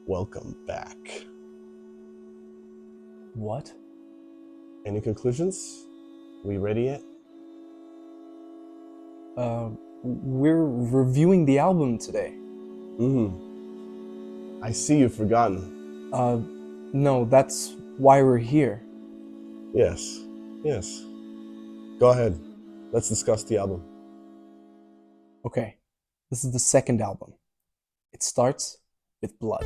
Welcome back. What? Any conclusions? We ready yet? We're reviewing the album today. I see you've forgotten. No, that's why we're here. Yes. Go ahead. Let's discuss the album. Okay, this is the second album. It starts with blood.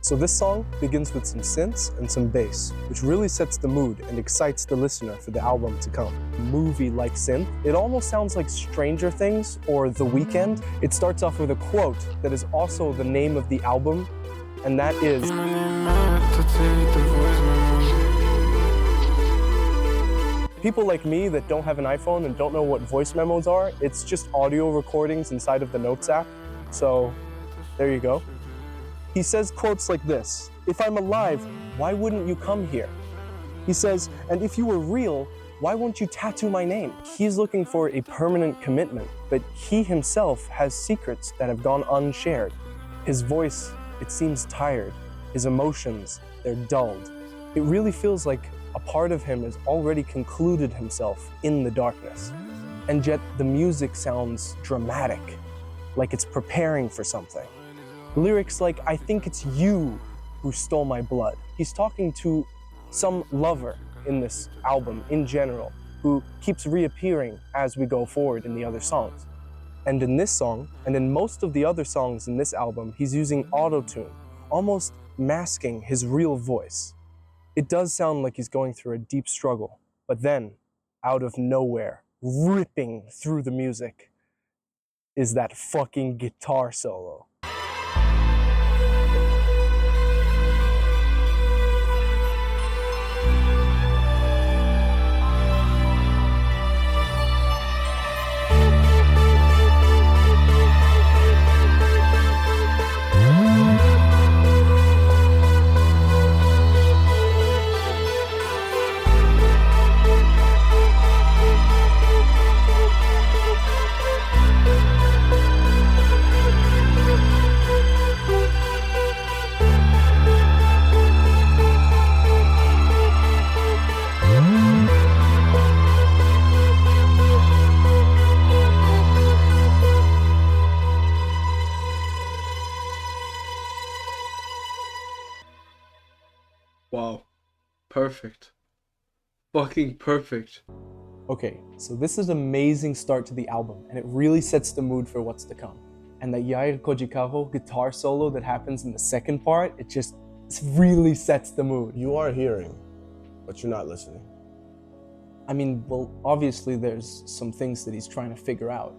So this song begins with some synths and some bass, which really sets the mood and excites the listener for the album to come. Movie-like synth. It almost sounds like Stranger Things or The Weeknd. It starts off with a quote that is also the name of the album, and that is, people like me that don't have an iPhone and don't know what voice memos are, it's just audio recordings inside of the Notes app. So there you go. He says quotes like this: "If I'm alive, why wouldn't you come here?" He says, "And if you were real, why won't you tattoo my name?" He's looking for a permanent commitment, but he himself has secrets that have gone unshared. His voice, it seems tired. His emotions, they're dulled. It really feels like a part of him has already concluded himself in the darkness. And yet the music sounds dramatic, like it's preparing for something. Lyrics like, "I think it's you who stole my blood." He's talking to some lover in this album in general, who keeps reappearing as we go forward in the other songs. And in this song, and in most of the other songs in this album, he's using auto-tune, almost masking his real voice. It does sound like he's going through a deep struggle, but then, out of nowhere, ripping through the music, is that fucking guitar solo. Wow. Perfect. Fucking perfect. Okay, so this is an amazing start to the album, and it really sets the mood for what's to come. And that Yair Kojikaho guitar solo that happens in the second part, it really sets the mood. You are hearing, but you're not listening. I mean, well, obviously there's some things that he's trying to figure out.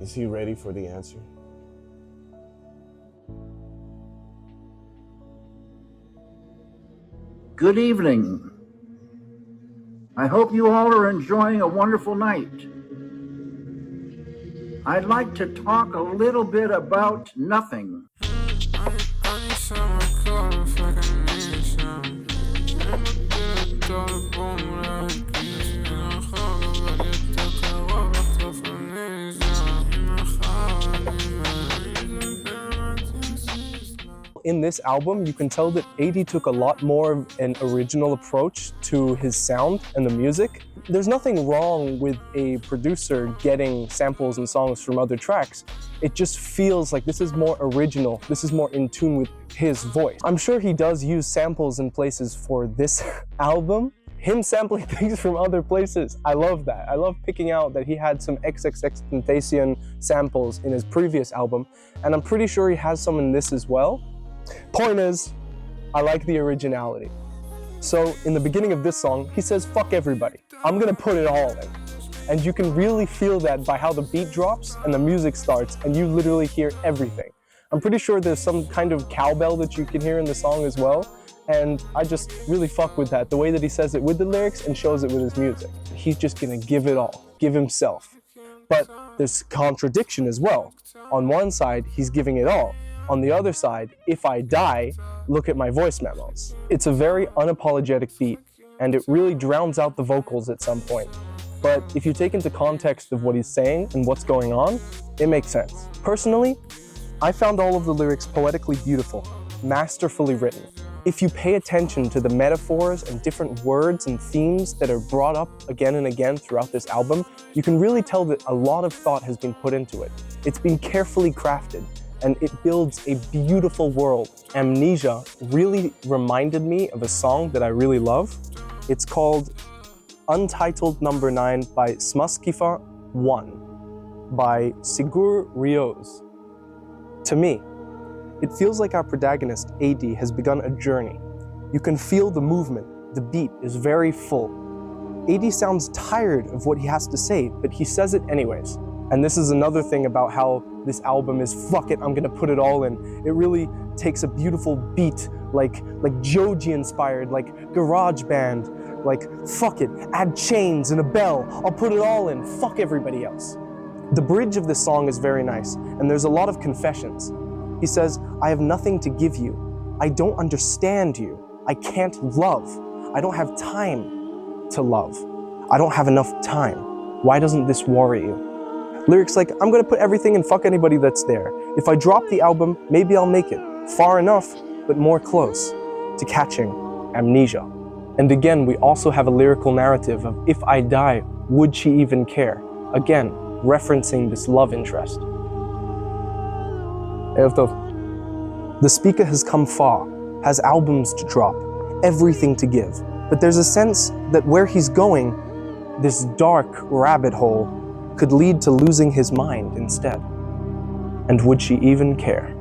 Is he ready for the answer? Good evening. I hope you all are enjoying a wonderful night. I'd like to talk a little bit about nothing. In this album, you can tell that Ayydee took a lot more of an original approach to his sound and the music. There's nothing wrong with a producer getting samples and songs from other tracks. It just feels like this is more original. This is more in tune with his voice. I'm sure he does use samples in places for this album. Him sampling things from other places, I love that. I love picking out that he had some XXXTentacion samples in his previous album, and I'm pretty sure he has some in this as well. Point is, I like the originality. So in the beginning of this song, he says, "Fuck everybody, I'm gonna put it all in." And you can really feel that by how the beat drops and the music starts, and you literally hear everything. I'm pretty sure there's some kind of cowbell that you can hear in the song as well, and I just really fuck with that, the way that he says it with the lyrics and shows it with his music. He's just gonna give it all, give himself. But there's contradiction as well. On one side, he's giving it all, On the other side, if I die, look at my voice memos. It's a very unapologetic beat, and it really drowns out the vocals at some point. But if you take into context of what he's saying and what's going on, it makes sense. Personally, I found all of the lyrics poetically beautiful, masterfully written. If you pay attention to the metaphors and different words and themes that are brought up again and again throughout this album, you can really tell that a lot of thought has been put into it. It's been carefully crafted, and it builds a beautiful world. Amnesia really reminded me of a song that I really love. It's called Untitled Number 9 by Smaskifa 1 by Sigur Rós. To me, it feels like our protagonist, Ayydee, has begun a journey. You can feel the movement, the beat is very full. Ayydee sounds tired of what he has to say, but he says it anyways. And this is another thing about how this album is, fuck it, I'm gonna put it all in. It really takes a beautiful beat, like Joji inspired, like garage band, like fuck it, add chains and a bell, I'll put it all in, fuck everybody else. The bridge of this song is very nice, and there's a lot of confessions. He says, I have nothing to give you. I don't understand you. I can't love. I don't have time to love. I don't have enough time. Why doesn't this worry you? Lyrics like, I'm gonna put everything and fuck anybody that's there. If I drop the album, maybe I'll make it. Far enough, but more close to catching amnesia. And again, we also have a lyrical narrative of, if I die, would she even care? Again, referencing this love interest. The speaker has come far, has albums to drop, everything to give. But there's a sense that where he's going, this dark rabbit hole, could lead to losing his mind instead. And would she even care?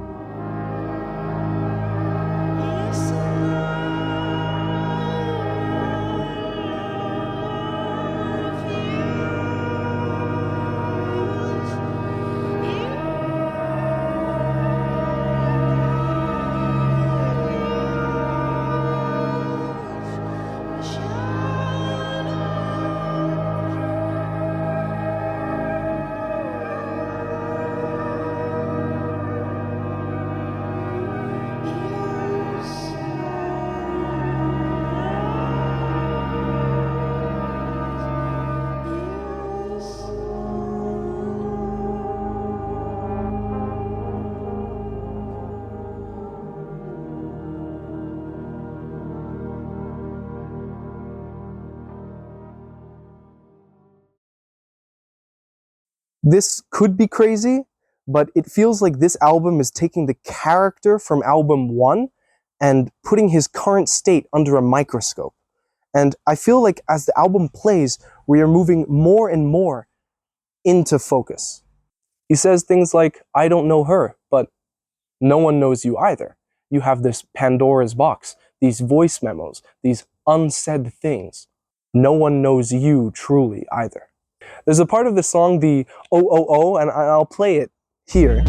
This could be crazy, but it feels like this album is taking the character from album 1 and putting his current state under a microscope. And I feel like as the album plays, we are moving more and more into focus. He says things like, I don't know her, but no one knows you either. You have this Pandora's box, these voice memos, these unsaid things. No one knows you truly either. There's a part of the song, the oh oh oh, and I'll play it here.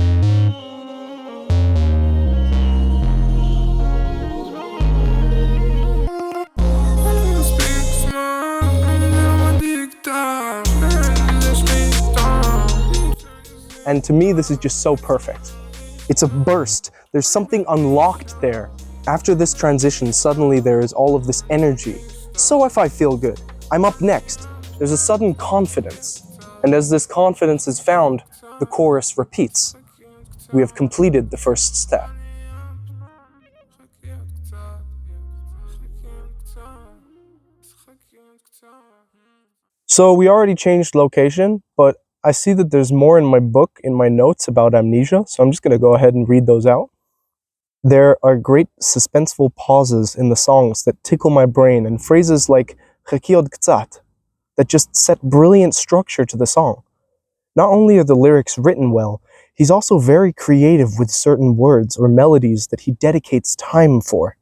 And to me, this is just so perfect. It's a burst. There's something unlocked there. After this transition, suddenly there is all of this energy. So if I feel good, I'm up next. There's a sudden confidence. And as this confidence is found, the chorus repeats. We have completed the first step. So we already changed location, but I see that there's more in my book, in my notes about amnesia, so I'm just going to go ahead and read those out. There are great suspenseful pauses in the songs that tickle my brain, and phrases like "Chakiod ktsat" that just set brilliant structure to the song. Not only are the lyrics written well, he's also very creative with certain words or melodies that he dedicates time for.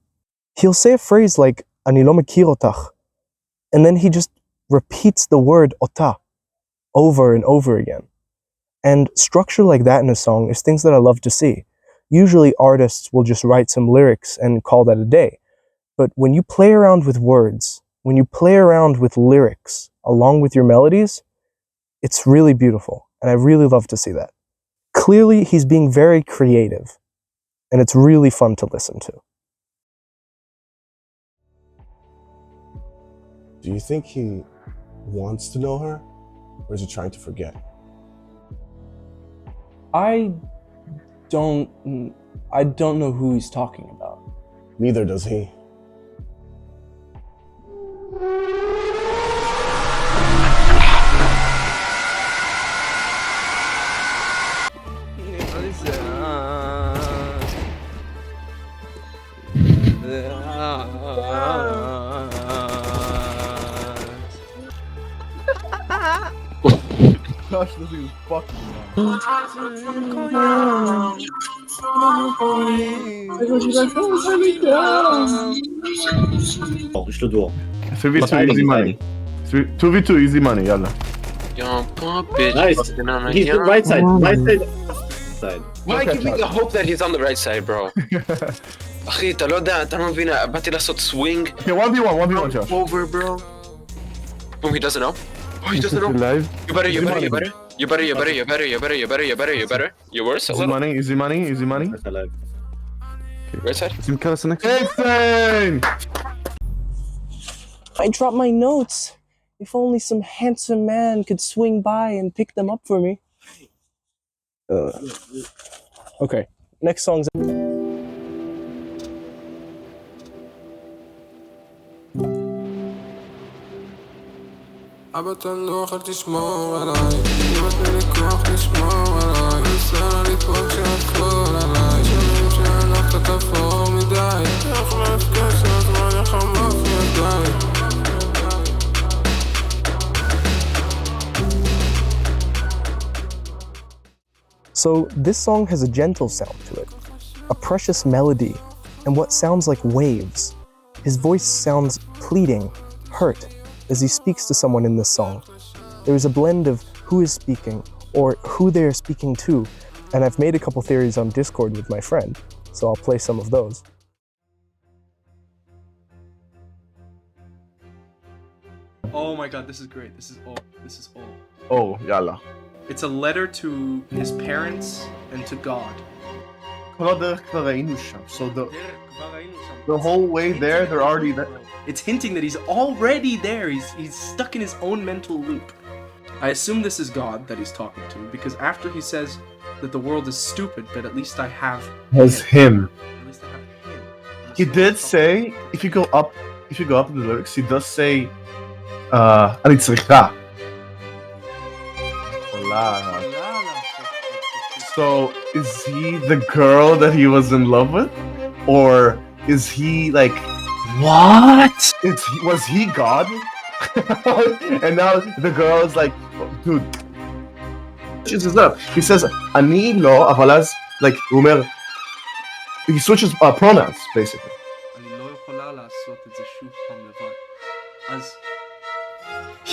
He'll say a phrase like "Ani lo mekir otach," and then he just repeats the word "ota" over and over again. And structure like that in a song is things that I love to see. Usually artists will just write some lyrics and call that a day. But when you play around with words, when you play around with lyrics along with your melodies, it's really beautiful. And I really love to see that. Clearly, he's being very creative. and it's really fun to listen to. Do you think he wants to know her, or is he trying to forget? I don't know who he's talking about. Neither does he. Gosh, this is fucking Je le dois. 3v2 easy money. 2v2 easy money, yalla. Yo, poor bitch. Nice. fucking on a He's the young- right side. Right side. Why give me the hope that he's on the right side, bro? אחי, אתה לא יודע, אתה לא מבין, באתי לעשות swing Okay, 1v1, Josh. over, bro. Boom, he doesn't know. Oh, he doesn't know. Live. You better. You worse a Easy little. money. That's alive. Right side. Insane! I dropped my notes. If only some handsome man could swing by and pick them up for me. Okay, next song's. عبت النوخر تشمو علي يبت من الكوخ تشمو علي السنة اللي فوق شاكور علي شمي عن أختك فوق مداي يخلص كسر ما يخمف يداي So this song has a gentle sound to it, a precious melody, and what sounds like waves. His voice sounds pleading, hurt, as he speaks to someone in this song. There is a blend of who is speaking or who they are speaking to, and I've made a couple theories on Discord with my friend, so I'll play some of those. Oh my god, this is great. This is all. Oh, yalla. It's a letter to his parents and to God. So the whole way there, they're already there. It's hinting that he's already there. He's stuck in his own mental loop. I assume this is God that he's talking to, because after he says that the world is stupid, but at least I have Has him. At least I have him. He did say, if you go up in the lyrics, he does say, אני צריכה. So, is he the girl that he was in love with? Or is he like, what? Was he God? And now the girl is like, dude. Switches up. He says, אני לא, אבל אז, like, הוא אומר, he switches pronouns, basically. אני לא יכולה לעשות את זה שוב פעם לבד. אז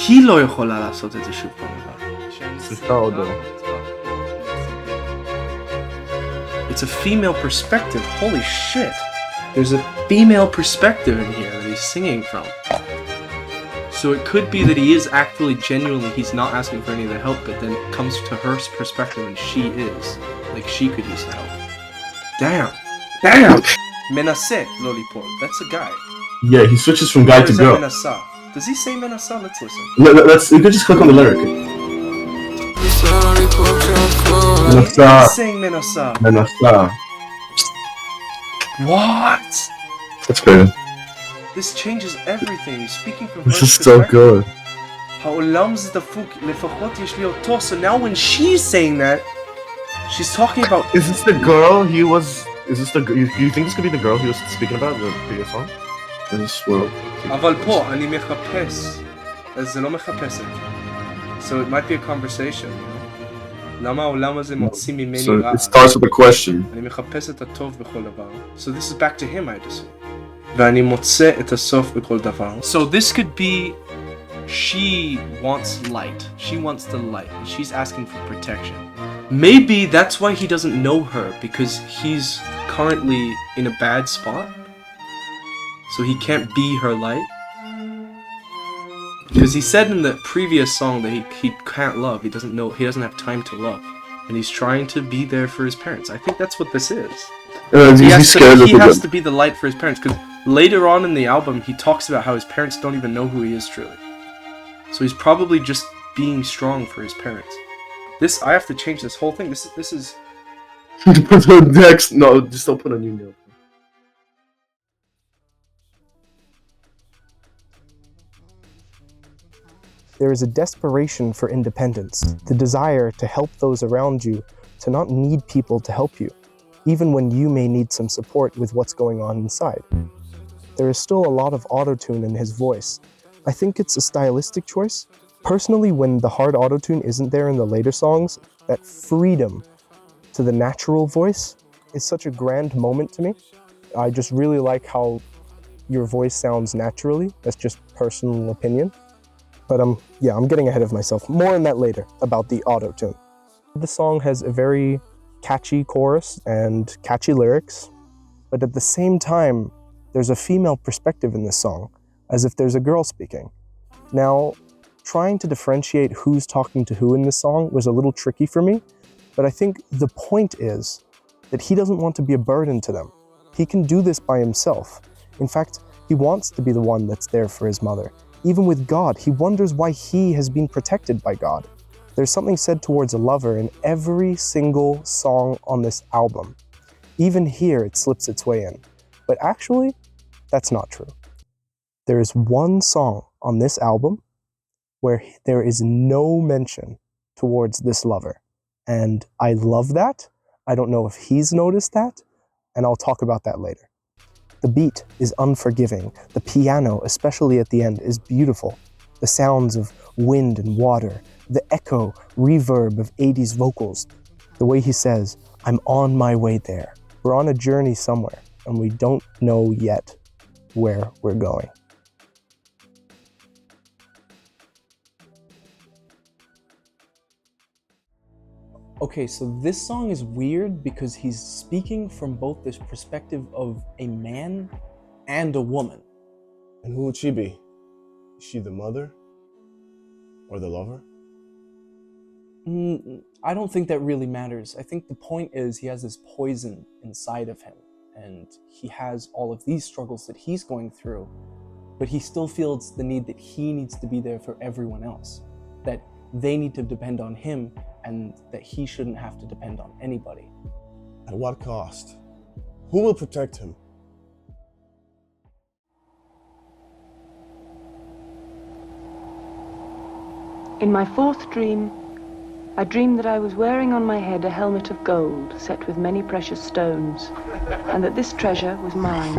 היא לא יכולה לעשות את זה שוב פעם לבד. צריכה עוד לא. It's a female perspective. Holy shit. There's a female perspective in here that he's singing from. So it could be that he is actually genuinely, he's not asking for any of the help, but then it comes to her perspective and she is. Like she could use the help. Damn. Menase Lollipop. That's a guy. Yeah, he switches from guy Or to is that girl. Menasa? Does he say Menasa? Let's listen. You can just click on the lyric. He's saying Menasa. Menasa. What? That's good. This changes everything. He's speaking from This her is so perspective. good. העולם זה דפוק, לפחות יש לי אותו. So now when she's saying that, she's talking about... Is this the girl he was... Is this the... You think this could be the girl he was speaking about in the previous song? In this world. אבל פה, אני מחפש. אז זה לא מחפשת. So it might be a conversation. למה העולם הזה מוציא ממני So רע? it starts with a question. אני מחפש את הטוב בכל דבר. So this is back to him, I just. ואני מוצא את הסוף בכל דבר. So this could be... She wants light. She wants the light. And she's asking for protection. Maybe that's why he doesn't know her, because he's currently in a bad spot. So he can't be her light. Because he said in the previous song that he can't love. He doesn't have time to love. and he's trying to be there for his parents. I think that's what this is. He's scared He of has them. to be the light for his parents, because later on in the album, he talks about how his parents don't even know who he is truly. So he's probably just being strong for his parents. I have to change this whole thing. This is... Next, no, just don't put a new nail. There is a desperation for independence, the desire to help those around you, to not need people to help you, even when you may need some support with what's going on inside. There is still a lot of auto-tune in his voice. I think it's a stylistic choice. Personally, when the hard auto-tune isn't there in the later songs, that freedom to the natural voice is such a grand moment to me. I just really like how your voice sounds naturally. That's just personal opinion. But yeah, I'm getting ahead of myself. More on that later, about the auto-tune. The song has a very catchy chorus and catchy lyrics, but at the same time, there's a female perspective in this song, as if there's a girl speaking. Now, trying to differentiate who's talking to who in this song was a little tricky for me, but I think the point is that he doesn't want to be a burden to them. He can do this by himself. In fact, he wants to be the one that's there for his mother. Even with God, he wonders why he has been protected by God. There's something said towards a lover in every single song on this album. Even here, it slips its way in. But actually, that's not true. There is one song on this album where there is no mention towards this lover. And I love that. I don't know if he's noticed that, and I'll talk about that later. The beat is unforgiving. The piano, especially at the end, is beautiful. The sounds of wind and water, the echo, reverb of Ayddee's vocals. The way he says, I'm on my way there. We're on a journey somewhere, and we don't know yet where we're going. Okay, so this song is weird because he's speaking from both this perspective of a man and a woman. And who would she be? Is she the mother? Or the lover? I don't think that really matters. I think the point is he has this poison inside of him, and he has all of these struggles that he's going through, but he still feels the need that he needs to be there for everyone else, that they need to depend on him, and that he shouldn't have to depend on anybody. At what cost? Who will protect him? In my fourth dream, I dreamed that I was wearing on my head a helmet of gold set with many precious stones, and that this treasure was mine.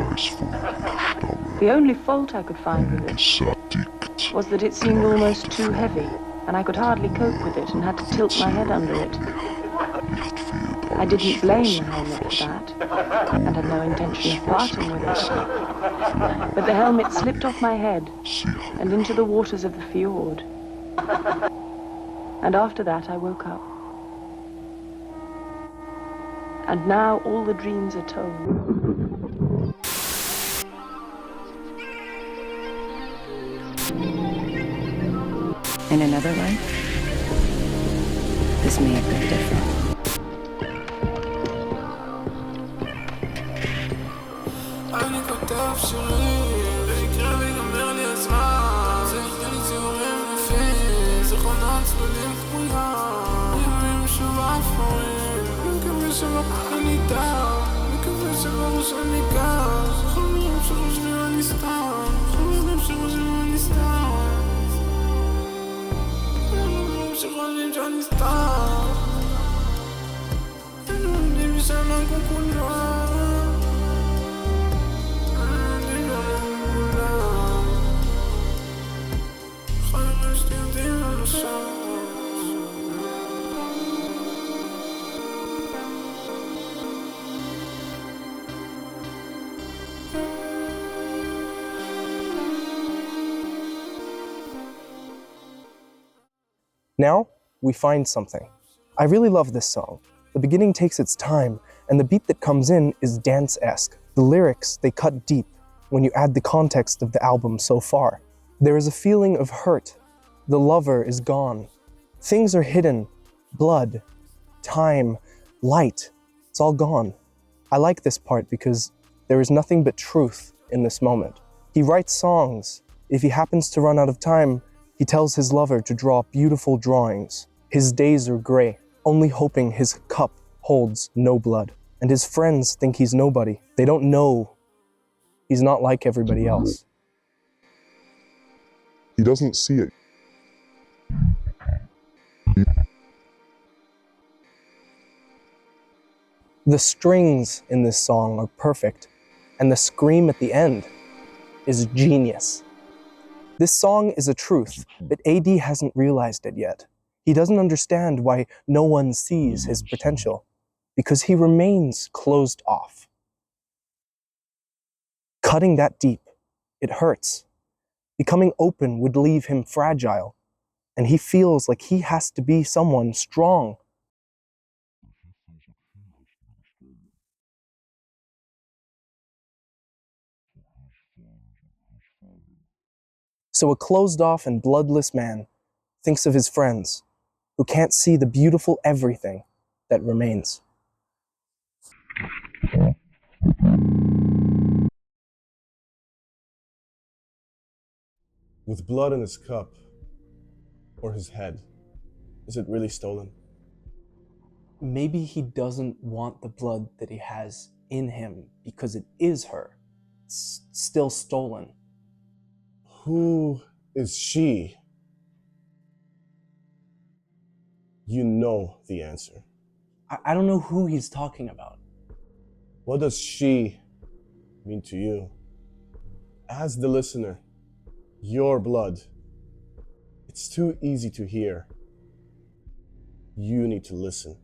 The only fault I could find with it was that it seemed almost too heavy, and I could hardly cope with it and had to tilt my head under it. I didn't blame the helmet for that, and had no intention of parting with it. But the helmet slipped off my head and into the waters of the fjord. And after that I woke up. And now all the dreams are told. In another life, this may have been different. Now, we find something. I really love this song. The beginning takes its time, and the beat that comes in is dance-esque. The lyrics, they cut deep when you add the context of the album so far. There is a feeling of hurt. The lover is gone. Things are hidden. Blood. time, light. It's all gone. I like this part because there is nothing but truth in this moment. He writes songs. If he happens to run out of time, he tells his lover to draw beautiful drawings. His days are gray, only hoping his cup holds no blood. And his friends think he's nobody. They don't know he's not like everybody else. He doesn't see it. The strings in this song are perfect, and the scream at the end is genius. This song is a truth, but Ayydee hasn't realized it yet. He doesn't understand why no one sees his potential, because he remains closed off. Cutting that deep, it hurts. Becoming open would leave him fragile, and he feels like he has to be someone strong. So a closed-off and bloodless man thinks of his friends, who can't see the beautiful everything that remains. With blood in his cup or his head, is it really stolen? Maybe he doesn't want the blood that he has in him because it is her. It's still stolen. Who is she? You know the answer. I don't know who he's talking about. What does she mean to you? As the listener, your blood. It's too easy to hear. You need to listen.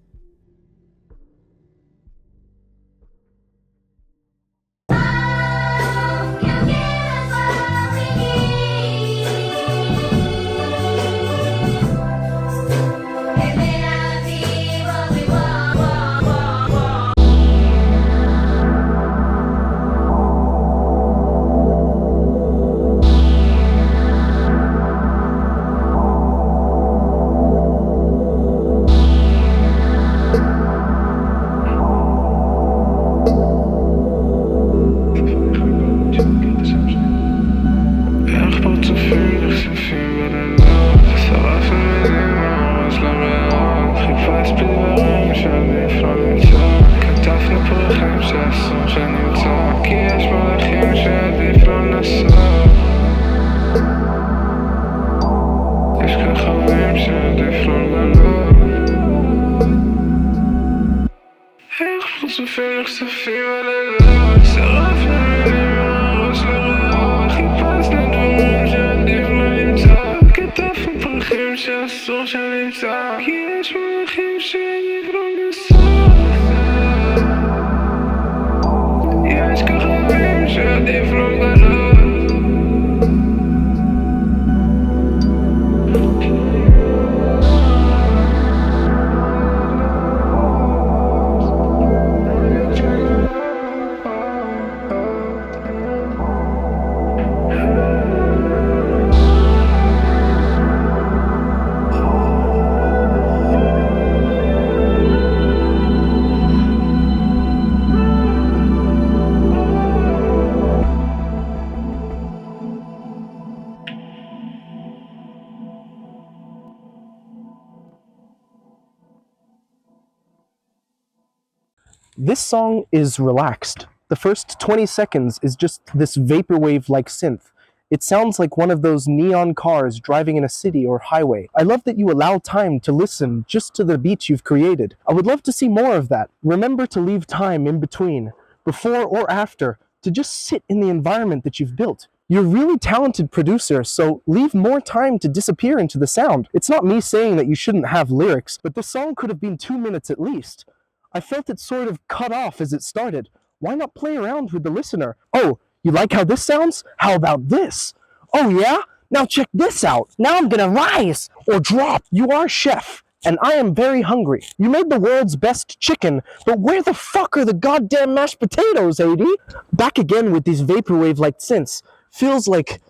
This song is relaxed. The first 20 seconds is just this vaporwave-like synth. It sounds like one of those neon cars driving in a city or highway. I love that you allow time to listen just to the beat you've created. I would love to see more of that. Remember to leave time in between, before or after, to just sit in the environment that you've built. You're a really talented producer, so leave more time to disappear into the sound. It's not me saying that you shouldn't have lyrics, but this song could have been 2 minutes at least. I felt it sort of cut off as it started. Why not play around with the listener? Oh, you like how this sounds? How about this? Oh yeah? Now check this out. Now I'm gonna rise or drop. You are chef, and I am very hungry. You made the world's best chicken, but where the fuck are the goddamn mashed potatoes, Ayydee? Back again with these vaporwave-like synths. Feels like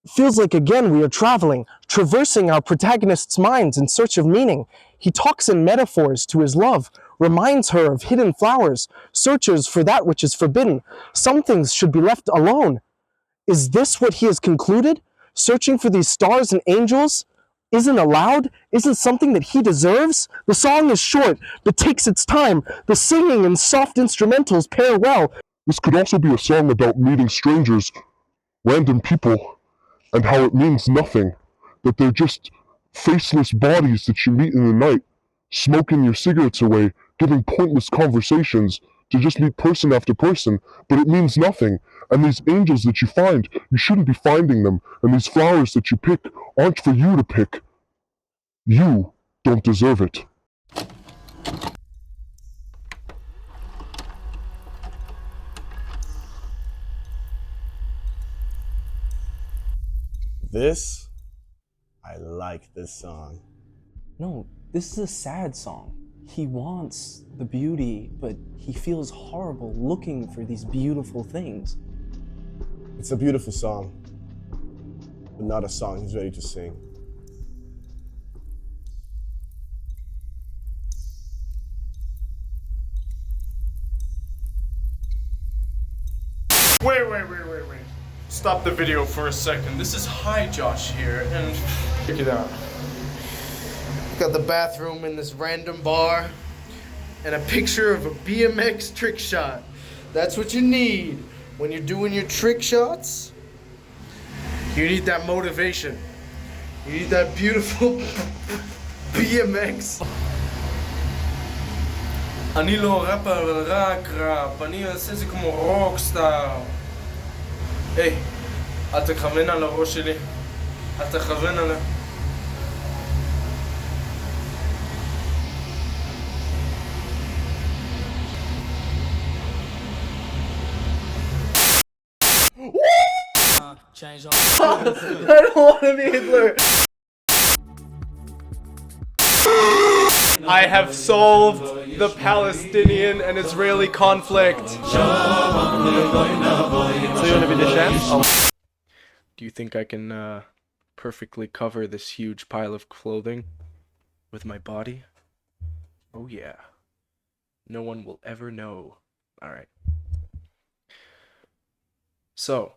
feels like again we are traveling, traversing our protagonist's minds in search of meaning. He talks in metaphors to his love, reminds her of hidden flowers, searches for that which is forbidden. Some things should be left alone. Is this what he has concluded? Searching for these stars and angels isn't allowed? Isn't something that he deserves? The song is short, but takes its time. The singing and soft instrumentals pair well. This could also be a song about meeting strangers, random people, and how it means nothing. That they're just faceless bodies that you meet in the night, smoking your cigarettes away, giving pointless conversations to just meet person after person, but it means nothing. And these angels that you find, you shouldn't be finding them. And these flowers that you pick aren't for you to pick. You don't deserve it. I like this song. No, this is a sad song. He wants the beauty, but he feels horrible looking for these beautiful things. It's a beautiful song, but not a song he's ready to sing. Wait. Stop the video for a second. This is Hi Josh here, and check it out. Got the bathroom in this random bar, and a picture of a BMX trick shot. That's what you need when you're doing your trick shots. You need that motivation. You need that beautiful BMX. אני לא ראפר, רק ראפ, אני אעשה זה כמו רוקסטאר. היי, אל תכוון על הראש שלי, אל תכוון עליה. I don't want to be Hitler. I have solved the Palestinian and Israeli conflict. So you want to be the chef? Do you think I can perfectly cover this huge pile of clothing with my body? Oh yeah. No one will ever know. Alright. So,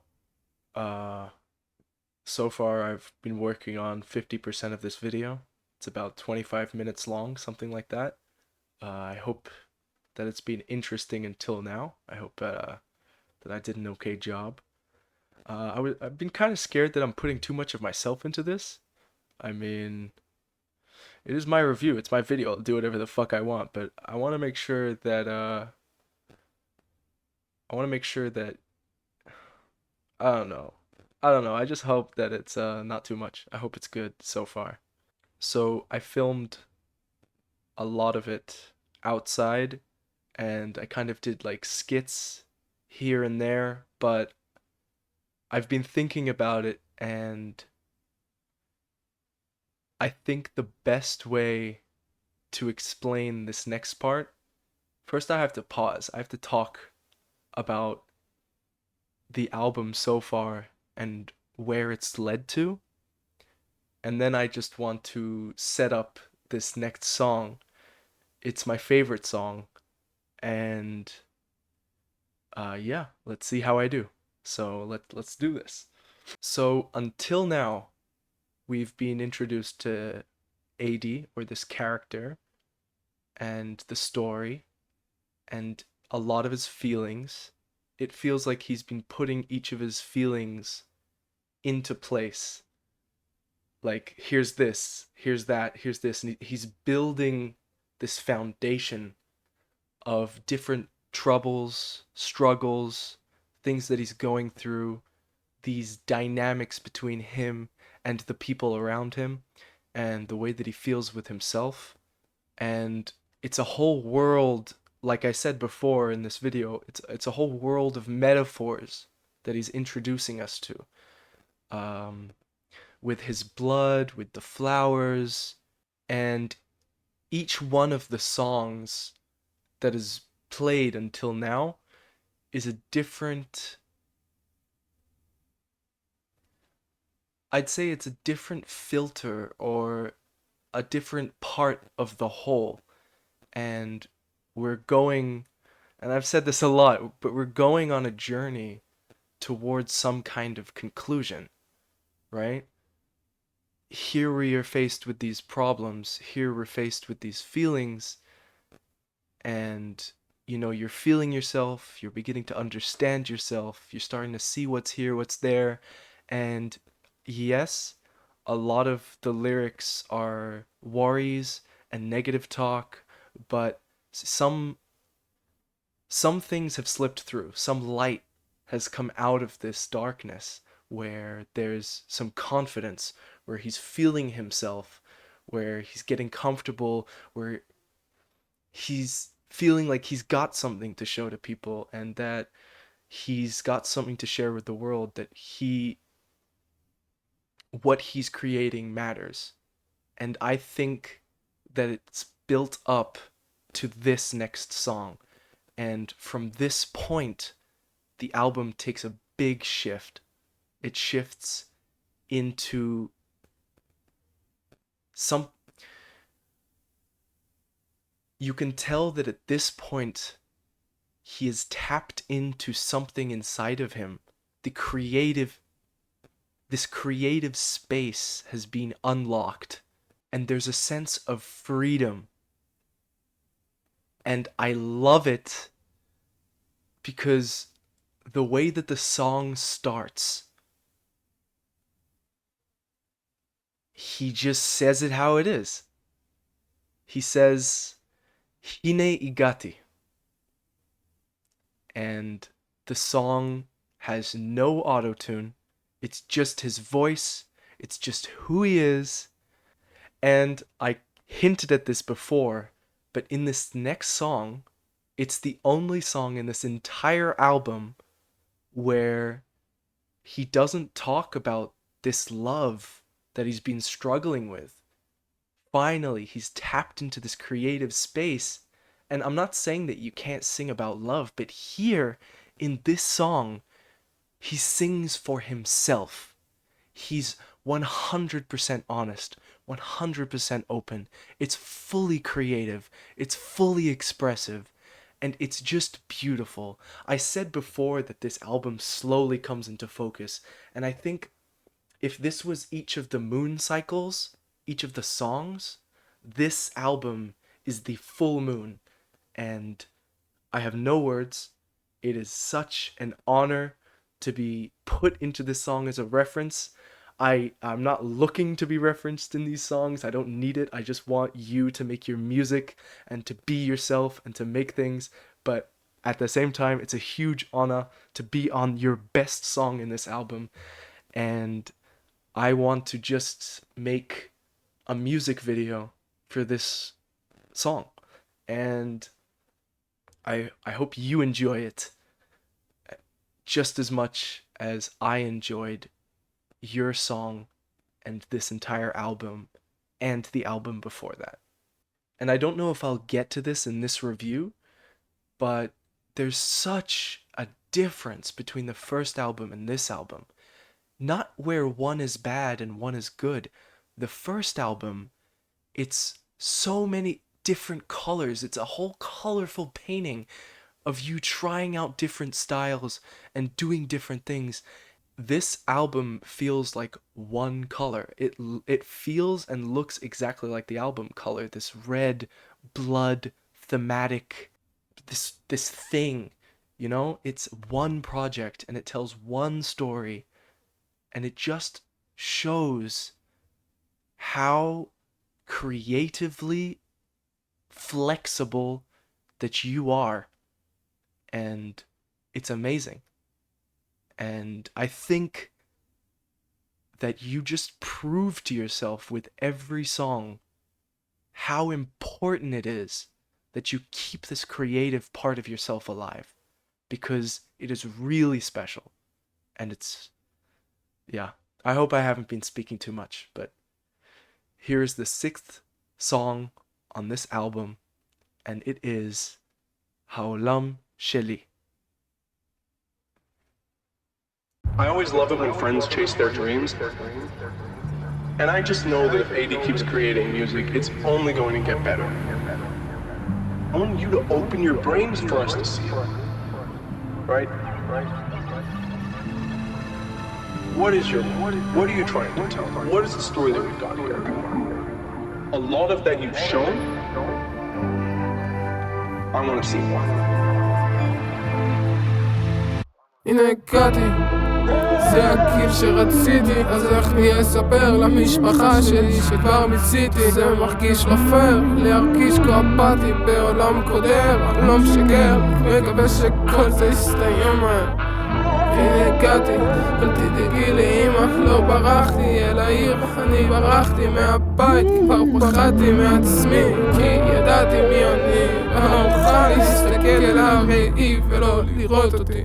so far I've been working on 50% of this video. It's about 25 minutes long, something like that. I hope that it's been interesting until now. I hope that I did an okay job. I've been kind of scared that I'm putting too much of myself into this. I mean, it is my review, it's my video, I'll do whatever the fuck I want, but I want to make sure that, I don't know, I just hope that it's not too much. I hope it's good so far. So I filmed a lot of it outside, and I kind of did like skits here and there, but I've been thinking about it, and I think the best way to explain this next part, first I have to pause. I have to talk about the album so far and where it's led to. And then I just want to set up this next song. It's my favorite song. And yeah, let's see how I do. So let's do this. So until now, we've been introduced to Ayydee, or this character, and the story, and a lot of his feelings. It feels like he's been putting each of his feelings into place. Like, here's this, here's that, here's this, and he's building this foundation of different troubles, struggles, things that he's going through, these dynamics between him and the people around him, and the way that he feels with himself. And it's a whole world, like I said before in this video, it's a whole world of metaphors that he's introducing us to. With his blood, with the flowers, and each one of the songs that is played until now is a different I'd say it's a different filter or a different part of the whole. And we're going, and I've said this a lot, but we're going on a journey towards some kind of conclusion, right? Here we are faced with these problems, here we're faced with these feelings, and you're feeling yourself, you're beginning to understand yourself, you're starting to see what's here, what's there, and yes, a lot of the lyrics are worries and negative talk, but some things have slipped through, some light has come out of this darkness where there's some confidence, where he's feeling himself, where he's getting comfortable, where he's feeling like he's got something to show to people and that he's got something to share with the world, that what he's creating matters. And I think that it's built up to this next song. And from this point, the album takes a big shift. It shifts into some. You can tell that at this point, he has tapped into something inside of him. This creative space has been unlocked, and there's a sense of freedom. And I love it because the way that the song starts, he just says it how it is. He says, Hine igati. And the song has no auto-tune. It's just his voice. It's just who he is. And I hinted at this before, but in this next song, it's the only song in this entire album where he doesn't talk about this love that he's been struggling with. Finally, he's tapped into this creative space. And I'm not saying that you can't sing about love, but here in this song, he sings for himself. He's 100% honest, 100% open. It's fully creative, it's fully expressive, and it's just beautiful. I said before that this album slowly comes into focus, and I think if this was each of the moon cycles, each of the songs, this album is the full moon, and I have no words. It is such an honor to be put into this song as a reference. I'm not looking to be referenced in these songs. I don't need it. I just want you to make your music and to be yourself and to make things. But at the same time, it's a huge honor to be on your best song in this album. And I want to just make a music video for this song. And I hope you enjoy it just as much as I enjoyed your song and this entire album and the album before that. And I don't know if I'll get to this in this review, but there's such a difference between the first album and this album. Not where one is bad and one is good. The first album, it's so many different colors. It's a whole colorful painting of you trying out different styles and doing different things. This album feels like one color. It feels and looks exactly like the album color. This red, blood, thematic, this thing, it's one project and it tells one story, and it just shows how creatively flexible that you are, and it's amazing. And I think that you just prove to yourself with every song how important it is that you keep this creative part of yourself alive, because it is really special. And yeah, I hope I haven't been speaking too much, but here's the 6th song on this album, and it is Haolam Sheli. I always love it when friends chase their dreams. And I just know that if Ayydee keeps creating music, it's only going to get better. I want you to open your brains for us to see it. Right? What are you trying to tell? What is the story that we've got here? A lot of that you've shown, I want to see more. הנה הגעתי, זה הגיל שרציתי, אז איך לי אספר למשפחה שלי שכבר מיציתי. זה מרגיש לא פייר, להרגיש כה אפאתי בעולם קודם. אני לא משגר, מקווה שכל זה יסתיים מהר. הנה הגעתי, אל תדאגי לאמא, לא ברחתי אל העיר, אני ברחתי מהבית, כבר פחדתי מעצמי, כי ידעתי מי אני, ואני אוכל להסתכל אל הראי ולא לראות אותי.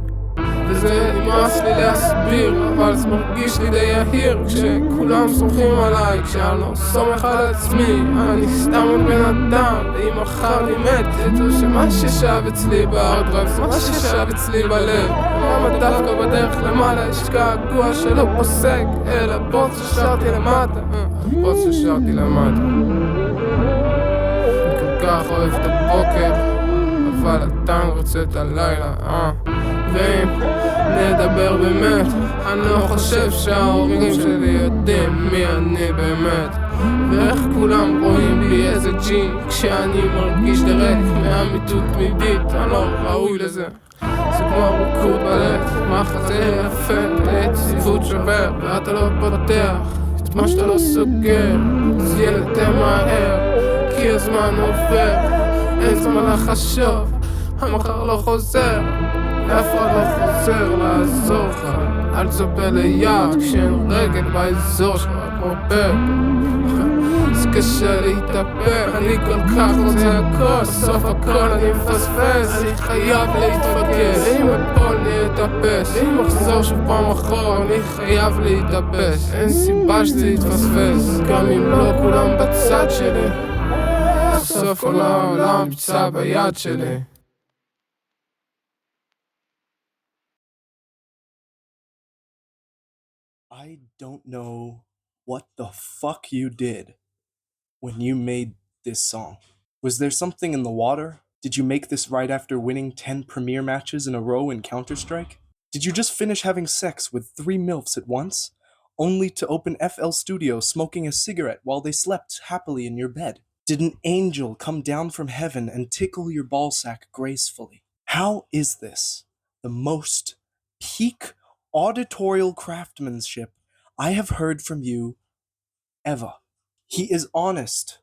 וזה נמאס לי להסביר, אבל זה מרגיש לי די יהיר כשכולם סומכים עליי, כשאני לא סומך על עצמי. אני סתם עוד בן אדם, ואם מחר אני מת, תדעו שמה ששב אצלי בארדרייב זה מה ששב אצלי בלב. למה דווקא בדרך למעלה יש געגוע שלא פוסק, אלא בוץ ששרתי למטה, בוץ ששרתי למטה. אני כל כך אוהב את הבוקר, אבל אתה רוצה את הלילה, ואם נדבר באמת, אני לא חושב שההורים שלי יודעים מי אני באמת, ואיך כולם רואים בי איזה ג'י כשאני מרגיש דרק מהאמיתות תמידית. אני לא ראוי לזה, זה כמו ריקוד בלט, מחזה יפה, יציבות שובר, ואתה לא פותח את מה שאתה לא סוגר, אז ילד מהר, כי הזמן עובר, אין זמן לחשוב, המחר לא חוזר, אף אחד לא חוזר לעזור לך. אל תצפה ליד כשאין רגל באזור שלך כמו בק. זה קשה להתאפק, אני כל כך רוצה הכל, בסוף הכל אני מפספס, אני חייב להתפקס. אם אפול אני אתאפס, אם אחזור שוב פעם אחורה אני חייב להתאפס. אין סיבה שזה יתפספס, גם אם לא כולם בצד שלי, בסוף כל העולם נמצא ביד שלי. I don't know what the fuck you did when you made this song. Was there something in the water? Did you make this right after winning 10 premier matches in a row in Counter-Strike? Did you just finish having sex with 3 MILFs at once, only to open FL Studio smoking a cigarette while they slept happily in your bed? Did an angel come down from heaven and tickle your ballsack gracefully? How is this the most peak auditorial craftsmanship I have heard from you ever? He is honest.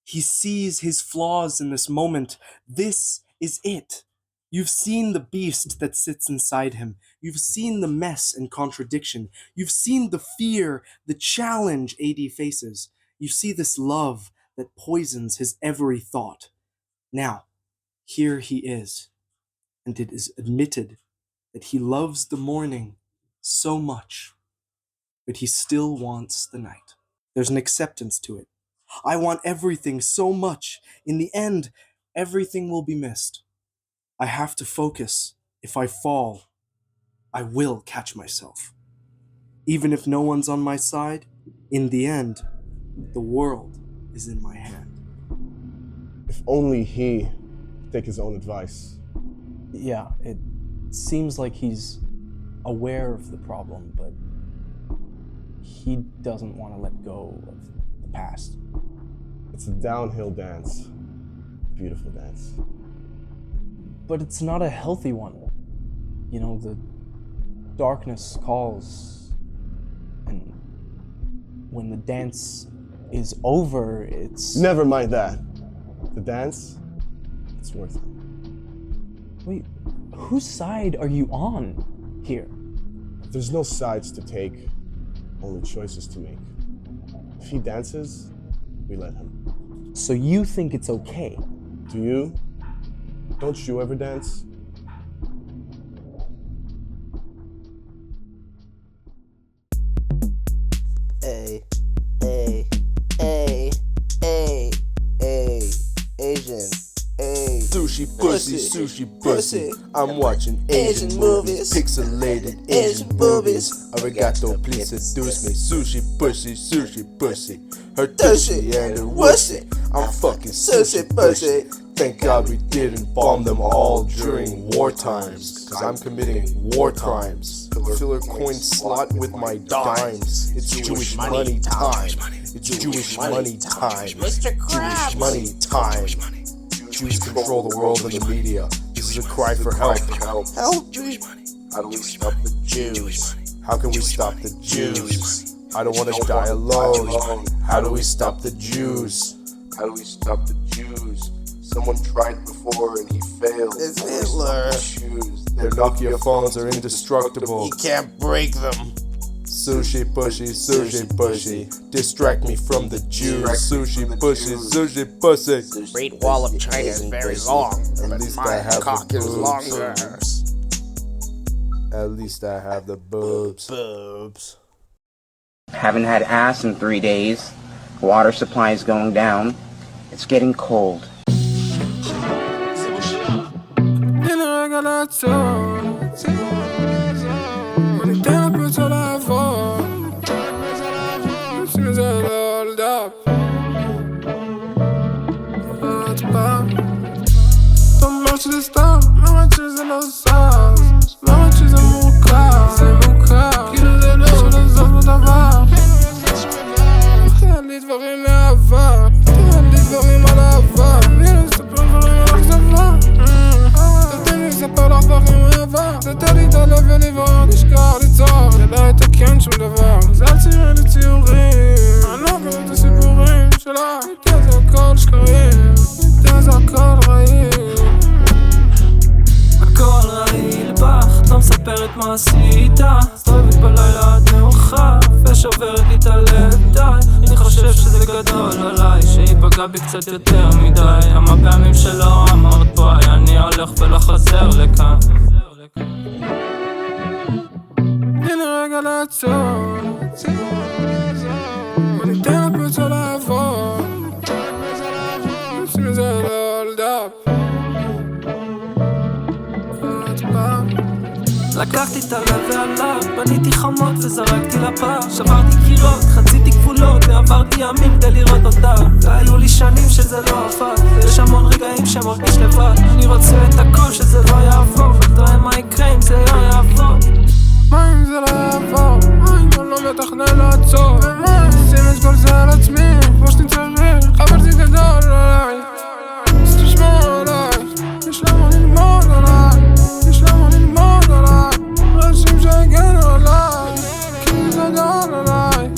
He sees his flaws in this moment. This is it. You've seen the beast that sits inside him. You've seen the mess and contradiction. You've seen the fear, the challenge Ayydee faces. You see this love that poisons his every thought. Now, here he is, and it is admitted that he loves the morning so much, but he still wants the night. There's an acceptance to it. I want everything so much. In the end, everything will be missed. I have to focus. If I fall, I will catch myself. Even if no one's on my side, in the end, the world is in my hand. If only he could take his own advice. Yeah, it seems like he's aware of the problem, but he doesn't want to let go of the past. It's a downhill dance. Beautiful dance. But it's not a healthy one. You know, the darkness calls, and when the dance is over, it's... Never mind that. The dance, it's worth it. Wait, whose side are you on here? There's no sides to take, only choices to make. If he dances, we let him. So you think it's okay? Do you? Don't you ever dance? Hey, hey, hey, hey, hey, Asian, hey, sushi, pussy, sushi pussy. I'm watching Asian movies, pixelated Asian boobies. Arigato, please seduce me. Sushi pussy. Her tushy and her wussy. I'm fucking sushi pussy. Thank God we didn't bomb them all during war times, cause I'm committing war crimes. Filler coin slot with my dimes. It's Jewish money time. It's Jewish money time. Jewish money time. Jews control the world and the media. This is a cry for help. Help Jewish money. How do we stop the Jews? How can we stop the Jews? I don't want to die alone. How do we stop the Jews? How do we stop the Jews? Someone tried before and he failed. It's Hitler. Their Nokia phones are indestructible. You can't break them. Sushi pushy. Distract me from the Jews. Sushi pussy. The Great Wall of China is very long. At least I have the boobs. At least I have the boobs. Haven't had ass in 3 days. Water supply is going down. It's getting cold. מה עשית? סתובבת בלילה עד מאוחר ושוברת לי את הלב די אני חושב שזה גדול עליי שיפגע בי קצת יותר מדי כמה פעמים שלא אמרת בואי אני הולך ולא חוזר לכאן הנה רגע לעצור וניתן לפצוע לעבור נשים את זה לא על דף לקחתי את הלב ועליו, בניתי חומות וזרקתי לפח שברתי קירות, חציתי גבולות, ועברתי ימים כדי לראות אותה והיו לי שנים שזה לא עבד יש המון רגעים שמרגיש לבד אני רוצה את הכל שזה לא יעבור ותראה מה יקרה אם זה לא יעבור מה אם זה לא יעבור? מה אם אני לא מתכנן לעצור? ומה אם שים את כל זה על עצמי כמו שאני צריך אבל זה גדול עליי אז תשמע עליי יש למה ללמוד עליי יש למה ללמוד עליי אנשים שהגנו עליי כי זה גדול עליי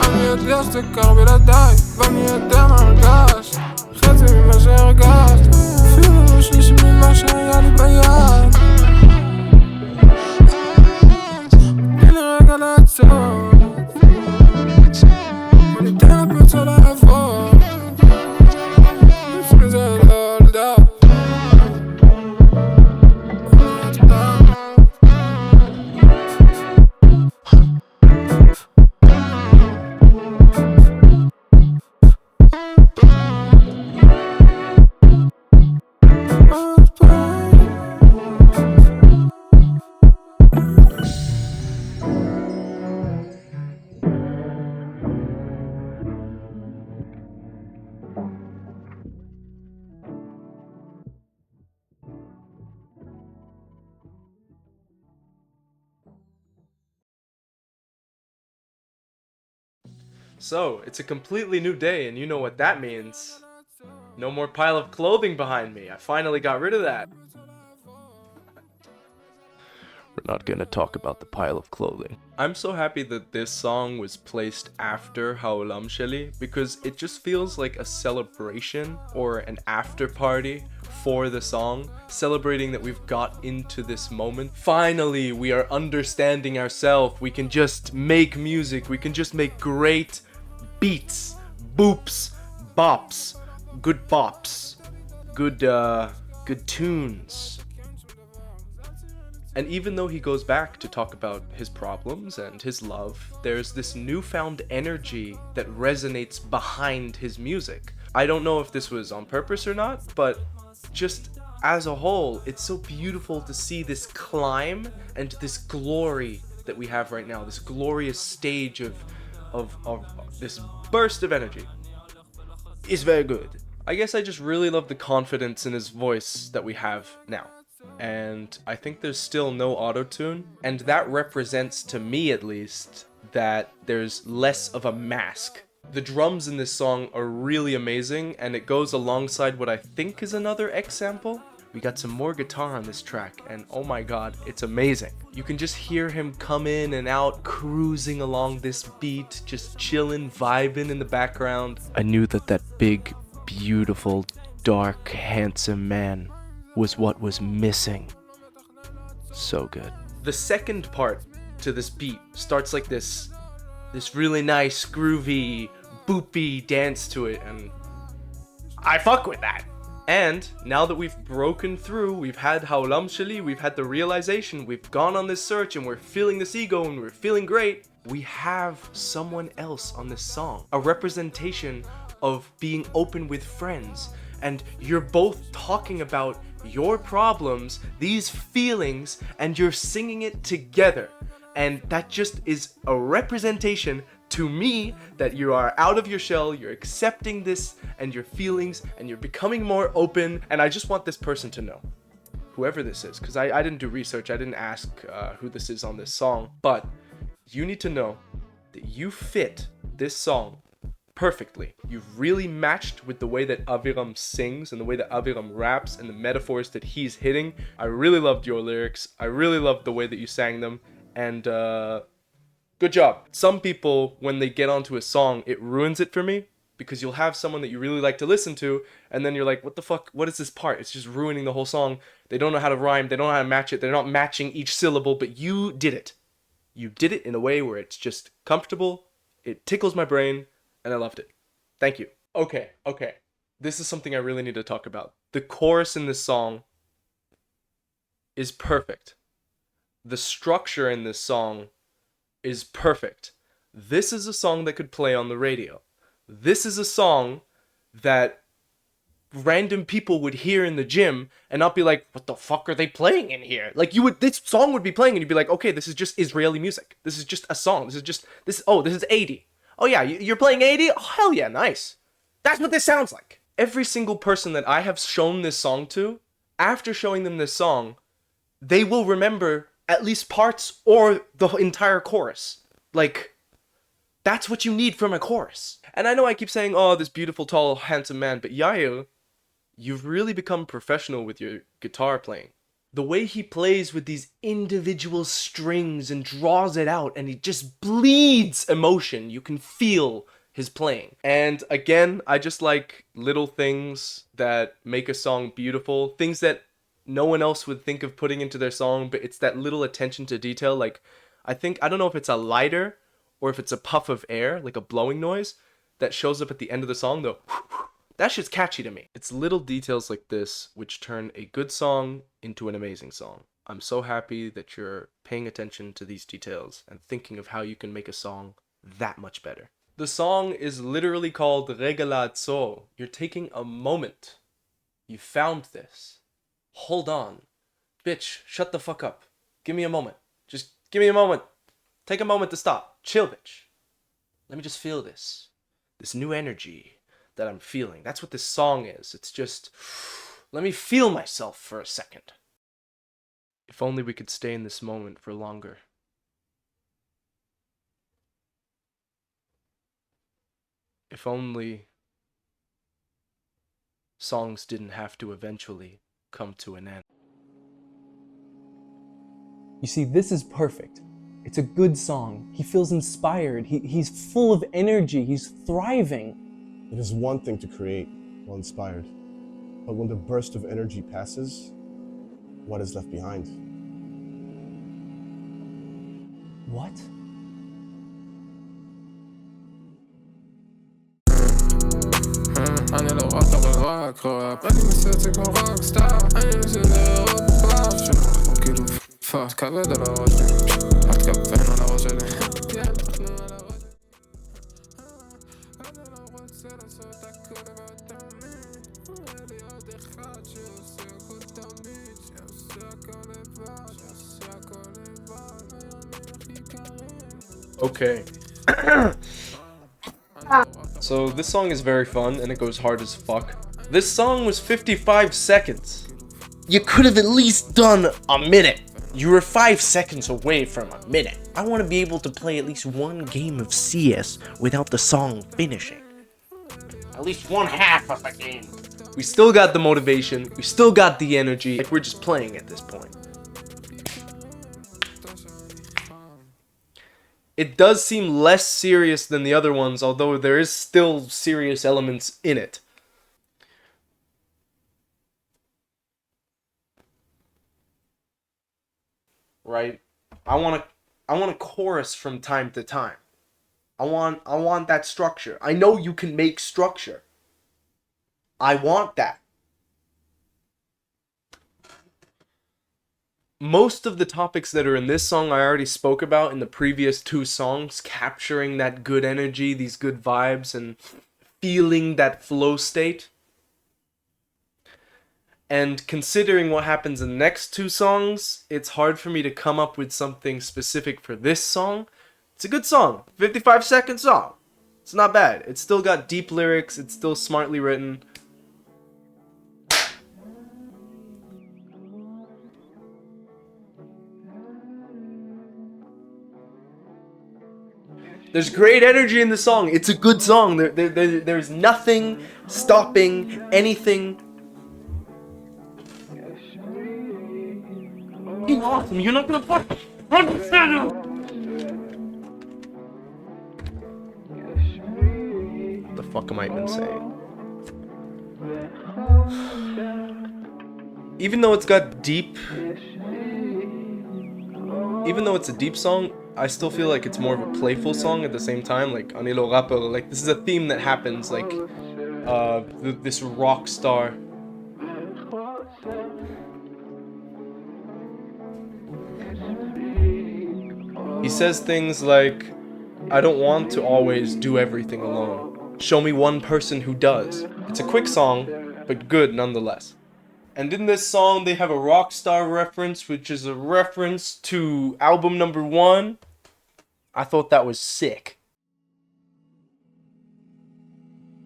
אני יודע שזה קר בלעדיי ואני יודע מה הרגשת חצי ממה שהרגשת אפילו לא שלישי ממה שהיה לי ביד הנה רגע לעצור וניתן לפצוע לעבור לפני זה לא על דף So, it's a completely new day, and you know what that means. No more pile of clothing behind me. I finally got rid of that. We're not gonna talk about the pile of clothing. I'm so happy that this song was placed after Haolam Sheli because it just feels like a celebration or an after party for the song, celebrating that we've got into this moment. Finally, we are understanding ourselves. We can just make music. We can just make great beats, boops, bops, good bops, good tunes. And even though he goes back to talk about his problems and his love, there's this newfound energy that resonates behind his music. I don't know if this was on purpose or not, but just as a whole, it's so beautiful to see this climb and this glory that we have right now, this glorious stage of this burst of energy. It's very good. I guess I just really love the confidence in his voice that we have now. And I think there's still no auto-tune, and that represents, to me at least, that there's less of a mask. The drums in this song are really amazing, and it goes alongside what I think is another X sample. We got some more guitar on this track, and oh my god, it's amazing. You can just hear him come in and out, cruising along this beat, just chilling, vibing in the background. I knew that that big, beautiful, dark, handsome man was what was missing. So good. The second part to this beat starts like this really nice, groovy, boopy dance to it, and I fuck with that. And now that we've broken through, we've had Haulam Shali, we've had the realization, we've gone on this search and we're feeling this ego and we're feeling great, we have someone else on this song. A representation of being open with friends. And you're both talking about your problems, these feelings, and you're singing it together. And that just is a representation to me that you are out of your shell, you're accepting this and your feelings, and you're becoming more open. And I just want this person to know, whoever this is, because I didn't do research, I didn't ask who this is on this song, but you need to know that you fit this song perfectly. You've really matched with the way that Aviram sings and the way that Aviram raps and the metaphors that he's hitting. I really loved your lyrics. I really loved the way that you sang them. And good job. Some people, when they get onto a song, it ruins it for me, because you'll have someone that you really like to listen to, and then you're like, what the fuck, what is this part? It's just ruining the whole song. They don't know how to rhyme, they don't know how to match it, they're not matching each syllable, but you did it. You did it in a way where it's just comfortable, it tickles my brain, and I loved it. Thank you. Okay. This is something I really need to talk about. The chorus in this song is perfect. The structure in this song is perfect. This is a song that could play on the radio. This is a song that random people would hear in the gym and not be like, what the fuck are they playing in here? Like, this song would be playing and you'd be like, okay, this is just Israeli music. This is just a song. This is Ayydee. Oh yeah, you're playing Ayydee? Oh hell yeah, nice. That's what this sounds like. Every single person that I have shown this song to, after showing them this song, they will remember at least parts or the entire chorus. Like, that's what you need from a chorus. And I know I keep saying, oh, this beautiful, tall, handsome man, but Yair, you've really become professional with your guitar playing. The way he plays with these individual strings and draws it out, and he just bleeds emotion. You can feel his playing. And again, I just like little things that make a song beautiful. Things that no one else would think of putting into their song, but it's that little attention to detail. Like, I don't know if it's a lighter or if it's a puff of air, like a blowing noise, that shows up at the end of the song, though. That shit's catchy to me. It's little details like this which turn a good song into an amazing song. I'm so happy that you're paying attention to these details and thinking of how you can make a song that much better. The song is literally called Regala Tzor. You're taking a moment. You found this. Hold on. Bitch, shut the fuck up. Give me a moment. Just give me a moment. Take a moment to stop. Chill, bitch. Let me just feel this. This new energy that I'm feeling. That's what this song is. It's just, let me feel myself for a second. If only we could stay in this moment for longer. If only songs didn't have to eventually come to an end. You see, this is perfect. It's a good song. He feels inspired. He's full of energy. He's thriving. It is one thing to create while inspired, but when the burst of energy passes, what is left behind? What? אני לא רק אבל רק ראפ אני מסרצה כמו רוקסטאר אני מסדר עוד פעם שאנחנו כאילו פאק כבד על הראש שלי אל תכוון על הראש שלי אנחנו על הראש שלי אני לא רוצה לעשות הכל לבד Okay. So this song is very fun and it goes hard as fuck. This song was 55 seconds. You could have at least done a minute. You were 5 seconds away from a minute. I want to be able to play at least one game of CS without the song finishing. At least one half of a game. We still got the motivation, we still got the energy, like we're just playing at this point. It does seem less serious than the other ones, although there is still serious elements in it. Right? I want a chorus from time to time. I want that structure. I know you can make structure. I want that. Most of the topics that are in this song I already spoke about in the previous two songs, capturing that good energy, these good vibes, and feeling that flow state. And considering what happens in the next two songs, it's hard for me to come up with something specific for this song. It's a good song, 55-second song. It's not bad. It's still got deep lyrics, it's still smartly written. There's great energy in the song. It's a good song. There's nothing stopping anything. Fucking awesome. You're not gonna fuck. What the fuck am I even saying? Even though it's got deep, even though it's a deep song, I still feel like it's more of a playful song at the same time. Like Anilo Rapper, like this is a theme that happens. Like this rock star. He says things like, "I don't want to always do everything alone. Show me one person who does." It's a quick song, but good nonetheless. And in this song, they have a Rockstar reference, which is a reference to album number 1. I thought that was sick.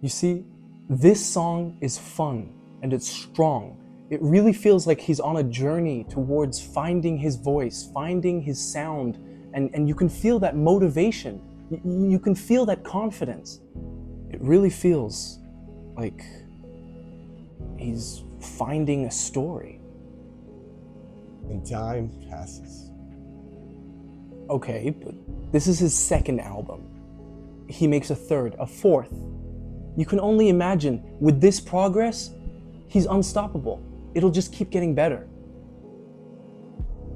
You see, this song is fun and it's strong. It really feels like he's on a journey towards finding his voice, finding his sound, and you can feel that motivation. You can feel that confidence. It really feels like he's finding a story. And time passes. Okay, but this is his second album. He makes a third, a fourth. You can only imagine, with this progress, he's unstoppable. It'll just keep getting better.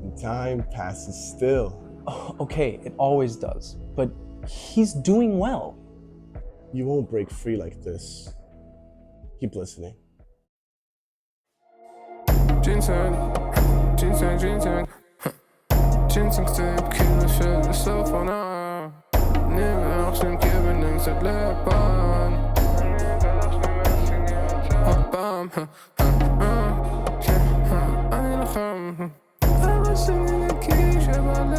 And time passes still. Oh, okay, it always does, but he's doing well. You won't break free like this. Keep listening. Ginseng, ginseng, ginseng. Ginseng step, kill shit, the cell phone now. Never action, giving them said lap on. Bam, I need a hum. I was singing the key, Shabbat.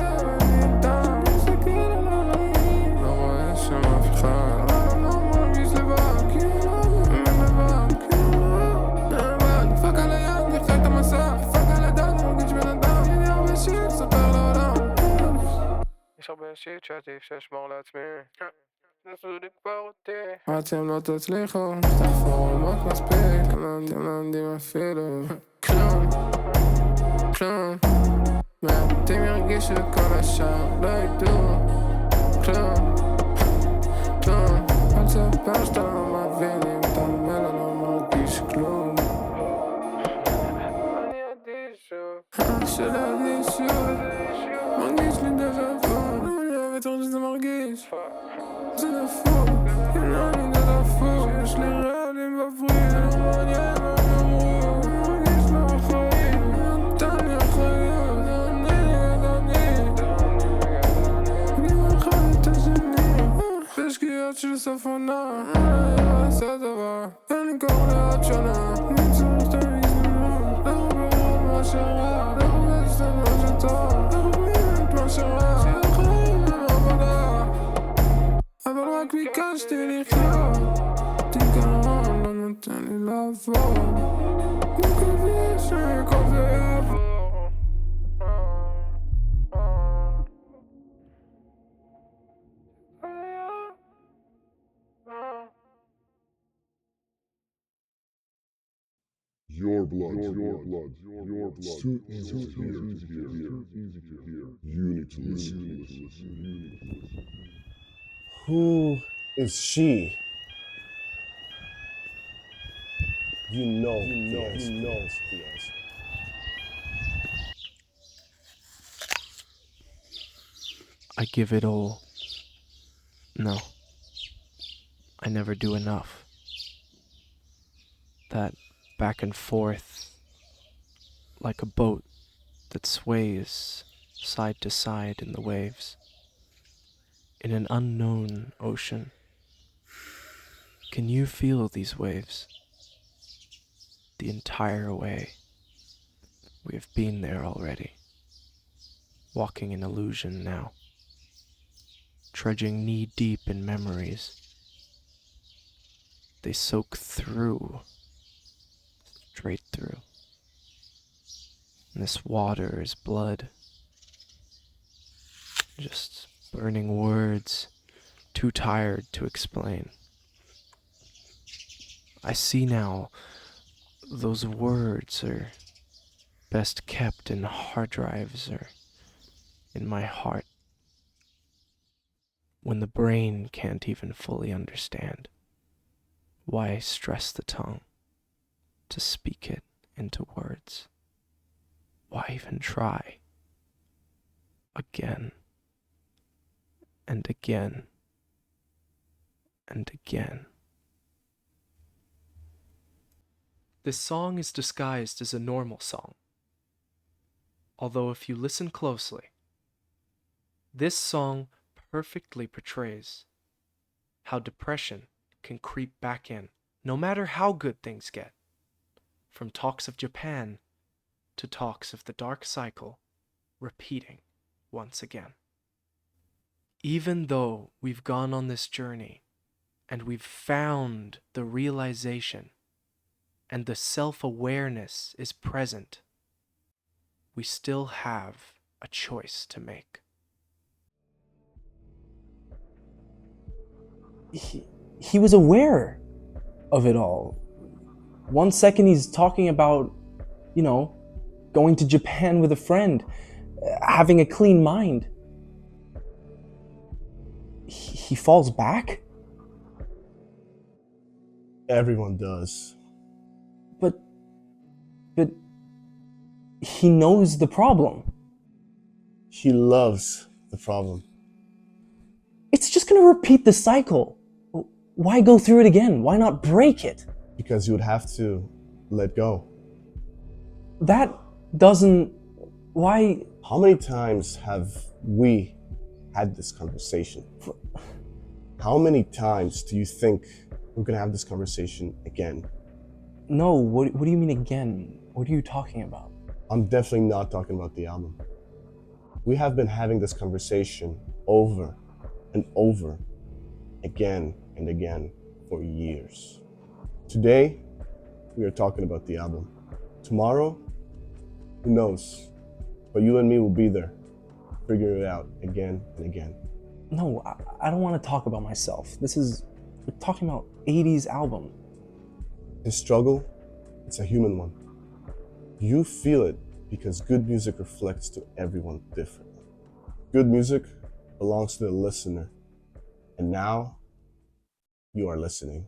יש הרבה שיט שעדיף שאשמור לעצמי נסו לקבור אותי אתם לא תצליחו תחפור עמוק מספיק אתם לא יודעים אפילו כלום כלום מעטים ירגישו כל השאר לא ידעו כלום כלום אל תספר שאתה לא מבין אם אתה מלא לא מרגיש כלום אני אדיש שוב של אדיש שוב מרגיש לי דז'ה בטוח שזה מרגיש זה דפוק, אני זה דפוק יש לי רעלים בפריד לא מעניין מה אמרו מרגיש לא החיים נתן לי אחריות אני מאחד את השני בשקיעות של סוף עונה אני לא אעשה דבר אני קורא לעד שנה אני צריך תמיד your blood, your blood, your blood. It's too easy to hear. You need to listen. Who is she? You know the answer. I give it all. No, I never do enough. That back and forth, like a boat that sways side to side in the waves, in an unknown ocean. Can you feel these waves? The entire way. We have been there already, walking in illusion now, trudging knee-deep in memories. They soak through, straight through. And this water is blood. Just burning words, too tired to explain. I see now, those words are best kept in hard drives or in my heart, when the brain can't even fully understand. Why stress the tongue to speak it into words? Why even try? Again and again and again. This song is disguised as a normal song. Although if you listen closely, this song perfectly portrays how depression can creep back in, no matter how good things get. From talks of Japan to talks of the dark cycle repeating once again. Even though we've gone on this journey and we've found the realization and the self-awareness is present, we still have a choice to make. He was aware of it all. One second he's talking about, going to Japan with a friend, having a clean mind. He falls back? Everyone does. But he knows the problem. He loves the problem. It's just gonna repeat the cycle. Why go through it again? Why not break it? Because you would have to let go. That doesn't... Why... How many times have we had this conversation? How many times do you think we're gonna have this conversation again? No, what do you mean again? What are you talking about? I'm definitely not talking about the album. We have been having this conversation over and over again and again for years. Today, we are talking about the album. Tomorrow, who knows? But you and me will be there, figuring it out again and again. No, I don't want to talk about myself. We're talking about Ayydee's album. His struggle, it's a human one. You feel it because good music reflects to everyone differently. Good music belongs to the listener. And now, you are listening.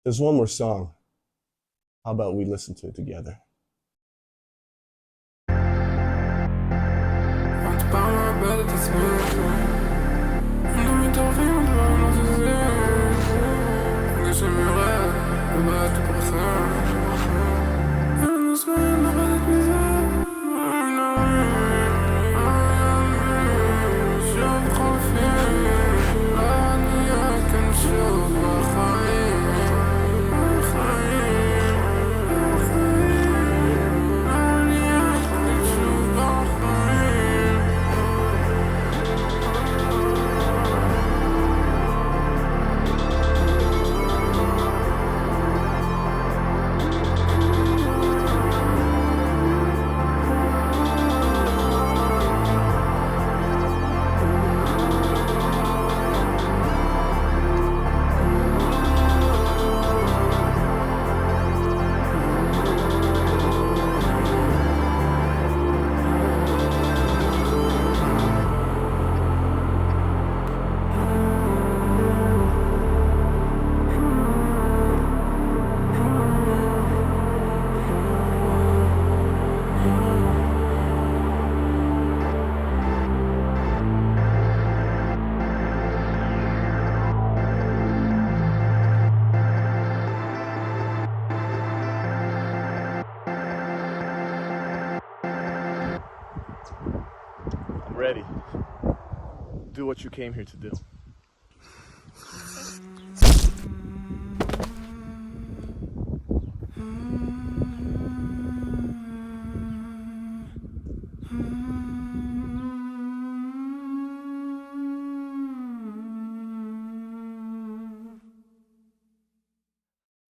There's one more song. How about we listen to it together? do what you came here to do.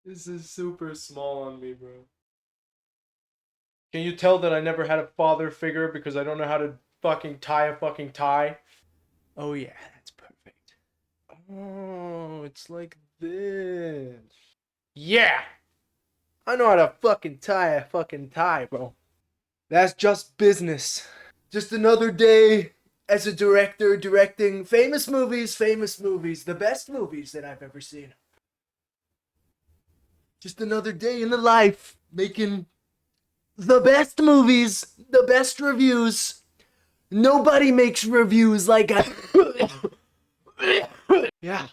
This is super small on me, bro. Can you tell that I never had a father figure because I don't know how to fucking tie a fucking tie? Oh yeah, that's perfect. Oh, it's like this. Yeah! I know how to fucking tie a fucking tie, bro. That's just business. Just another day as a director directing famous movies, the best movies that I've ever seen. Just another day in the life making the best movies, the best reviews. Nobody makes reviews like I. Yeah.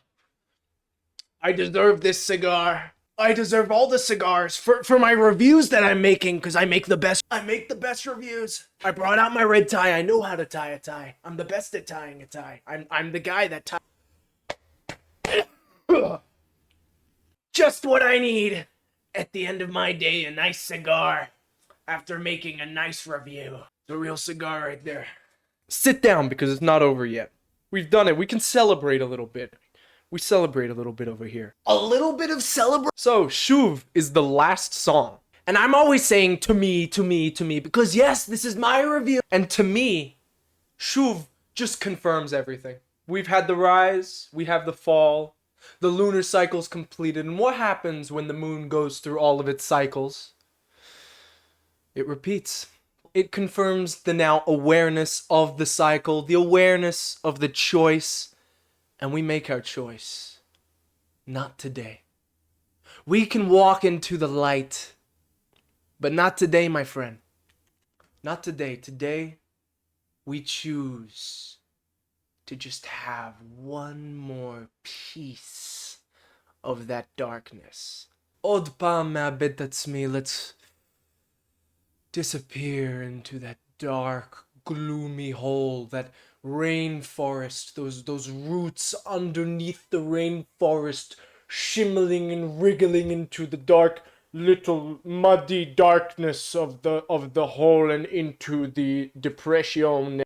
I deserve this cigar. I deserve all the cigars for my reviews that I'm making, because I make the best reviews. I brought out my red tie. I know how to tie a tie. I'm the best at tying a tie. I'm the guy that ties. Just what I need at the end of my day, a nice cigar after making a nice review. The real cigar right there. Sit down because it's not over yet. We've done it. We can celebrate a little bit. We celebrate a little bit over here. A little bit of celebration. So, Shuv is the last song. And I'm always saying to me, because yes, this is my review. And to me, Shuv just confirms everything. We've had the rise, we have the fall, the lunar cycle's completed, and what happens when the moon goes through all of its cycles? It repeats. It confirms the now awareness of the cycle, the awareness of the choice, and we make our choice. Not today. We can walk into the light, but not today, my friend. Not today. Today, we choose to just have one more piece of that darkness. Od pam me'abed atzmi, let's disappear into that dark, gloomy hole, that rainforest, those roots underneath the rainforest, shimmering and wriggling into the dark, little muddy darkness of the hole and into the depression.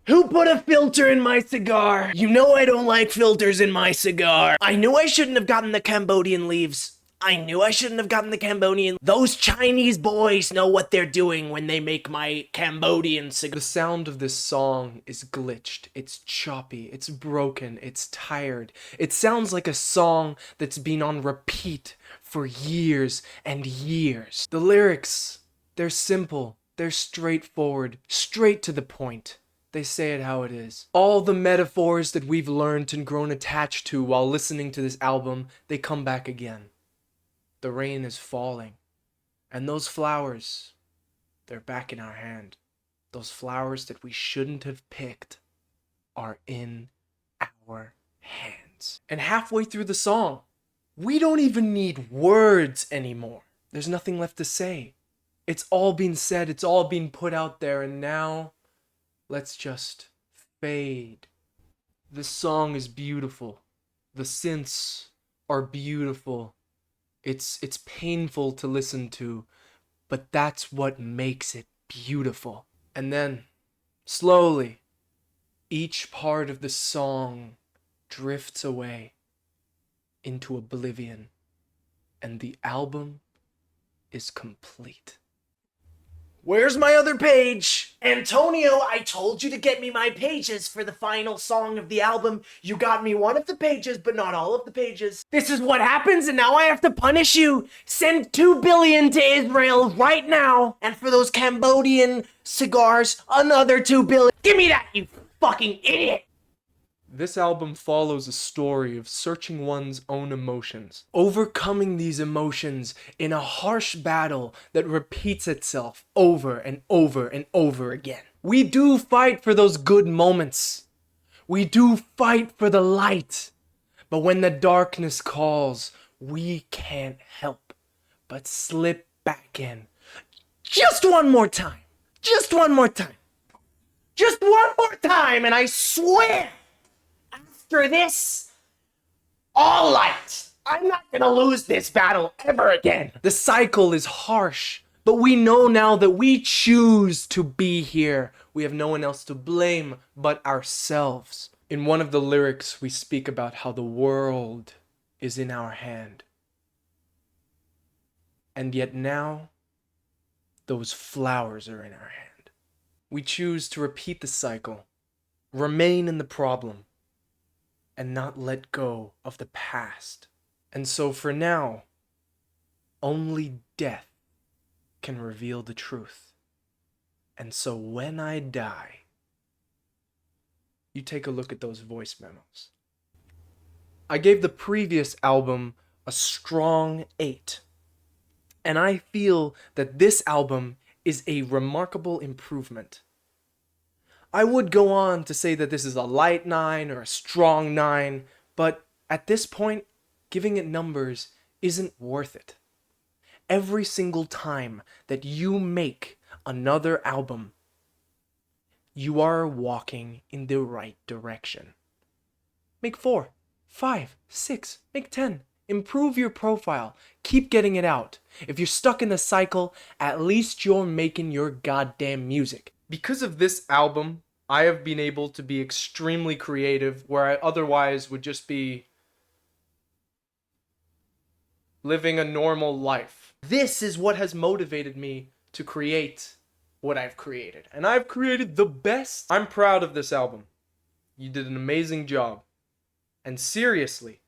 Who put a filter in my cigar? You know I don't like filters in my cigar. I knew I shouldn't have gotten the Cambodian leaves. Those Chinese boys know what they're doing when they make my Cambodian cigar. The sound of this song is glitched. It's choppy. It's broken. It's tired. It sounds like a song that's been on repeat for years and years. The lyrics, they're simple. They're straightforward. Straight to the point. They say it how it is. All the metaphors that we've learned and grown attached to while listening to this album, they come back again. The rain is falling. And those flowers, they're back in our hand. Those flowers that we shouldn't have picked are in our hands. And halfway through the song, we don't even need words anymore. There's nothing left to say. It's all been said, it's all been put out there, and now let's just fade. This song is beautiful. The synths are beautiful. It's painful to listen to, but that's what makes it beautiful. And then, slowly, each part of the song drifts away into oblivion, and the album is complete. Where's my other page? Antonio, I told you to get me my pages for the final song of the album. You got me one of the pages, but not all of the pages. This is what happens, and now I have to punish you. Send 2 billion to Israel right now. And for those Cambodian cigars, another 2 billion. Give me that, you fucking idiot. This album follows a story of searching one's own emotions, overcoming these emotions in a harsh battle that repeats itself over and over and over again. We do fight for those good moments. We do fight for the light. But when the darkness calls, we can't help but slip back in. Just one more time. Just one more time. Just one more time, and I swear, after this, all light. I'm not gonna lose this battle ever again. The cycle is harsh, but we know now that we choose to be here. We have no one else to blame but ourselves. In one of the lyrics, we speak about how the world is in our hand. And yet now, those flowers are in our hand. We choose to repeat the cycle, remain in the problem, and not let go of the past. And so for now, only death can reveal the truth. And so when I die, you take a look at those voice memos. I gave the previous album a strong 8. And I feel that this album is a remarkable improvement. I would go on to say that this is a light 9 or a strong 9, but at this point, giving it numbers isn't worth it. Every single time that you make another album, you are walking in the right direction. Make 4, 5, 6, make 10. Improve your profile. Keep getting it out. If you're stuck in the cycle, at least you're making your goddamn music. Because of this album, I have been able to be extremely creative where I otherwise would just be living a normal life. This is what has motivated me to create what I've created. And I've created the best. I'm proud of this album. You did an amazing job. And seriously,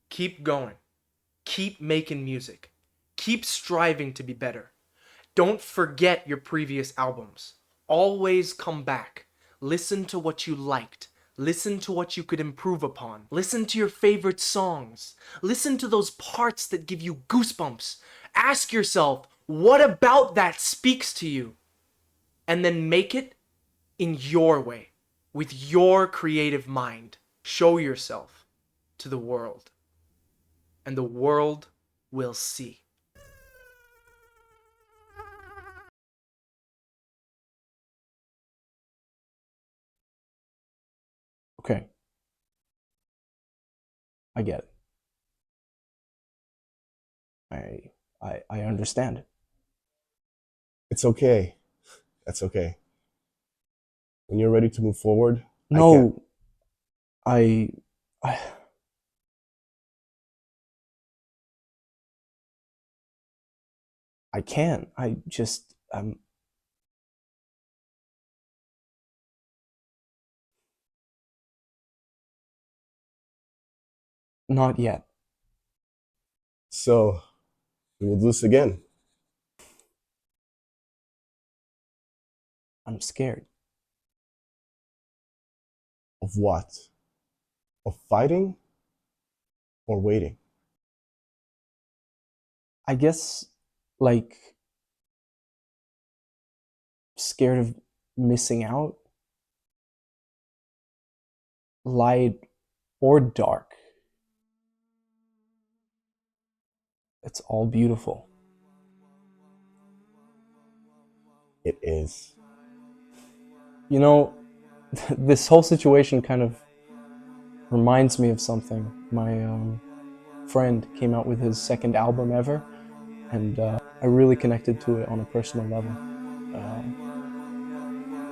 keep going. Keep making music. Keep striving to be better. Don't forget your previous albums. Always come back. Listen to what you liked. Listen to what you could improve upon. Listen to your favorite songs. Listen to those parts that give you goosebumps. Ask yourself, what about that speaks to you? And then make it in your way, with your creative mind. Show yourself to the world. And the world will see. Okay. I get it. I understand. It's okay. That's okay. When you're ready to move forward, No, I can. I just not yet. So we will do this again. I'm scared. Of what? Of fighting or waiting? I guess, like, scared of missing out. Light or dark. It's all beautiful. It is. You know, this whole situation kind of reminds me of something. My friend came out with his second album ever, and I really connected to it on a personal level.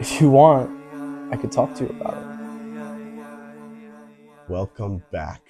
If you want, I could talk to you about it. Welcome back.